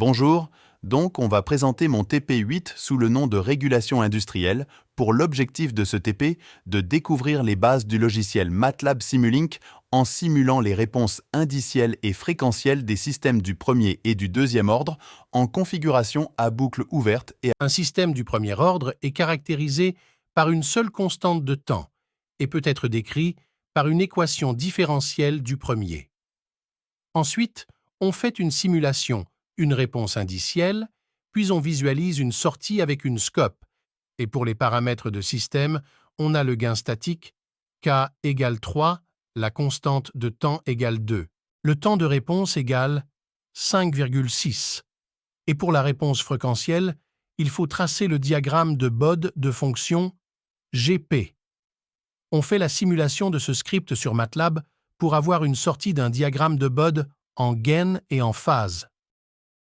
Bonjour, donc on va présenter mon TP8 sous le nom de régulation industrielle pour l'objectif de ce TP de découvrir les bases du logiciel MATLAB Simulink en simulant les réponses indicielles et fréquentielles des systèmes du premier et du deuxième ordre en configuration à boucle ouverte et Un système du premier ordre est caractérisé par une seule constante de temps et peut être décrit par une équation différentielle du premier. Ensuite, on fait une simulation, une réponse indicielle, puis on visualise une sortie avec une scope. Et pour les paramètres de système, on a le gain statique k égale 3, la constante de temps égale 2. Le temps de réponse égale 5,6. Et pour la réponse fréquentielle, il faut tracer le diagramme de Bode de fonction GP. On fait la simulation de ce script sur MATLAB pour avoir une sortie d'un diagramme de Bode en gain et en phase.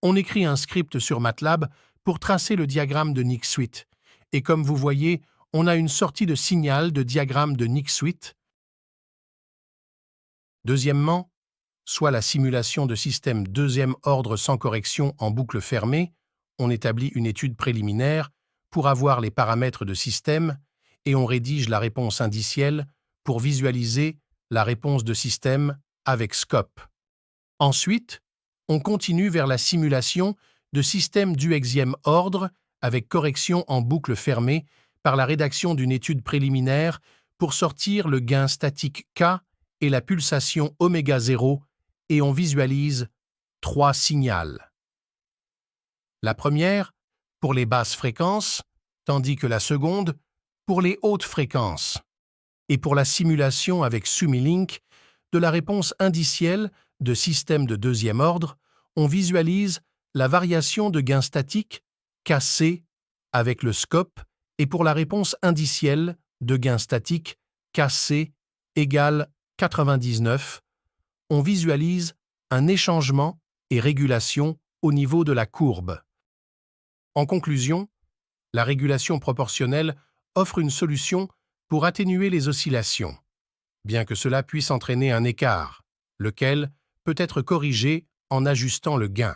On écrit un script sur MATLAB pour tracer le diagramme de NixSuite. Et comme vous voyez, on a une sortie de signal de diagramme de NixSuite. Deuxièmement, soit la simulation de système deuxième ordre sans correction en boucle fermée, on établit une étude préliminaire pour avoir les paramètres de système et on rédige la réponse indicielle pour visualiser la réponse de système avec scope. Ensuite, on continue vers la simulation de système duxième ordre avec correction en boucle fermée par la rédaction d'une étude préliminaire pour sortir le gain statique K et la pulsation oméga 0 et on visualise 3 signaux. La première pour les basses fréquences, tandis que la seconde pour les hautes fréquences. Et pour la simulation avec Simulink de la réponse indicielle de système de deuxième ordre, on visualise la variation de gain statique Kc avec le scope et pour la réponse indicielle de gain statique Kc égale 99, on visualise un échangement et régulation au niveau de la courbe. En conclusion, la régulation proportionnelle offre une solution pour atténuer les oscillations, bien que cela puisse entraîner un écart, lequel peut être corrigé en ajustant le gain.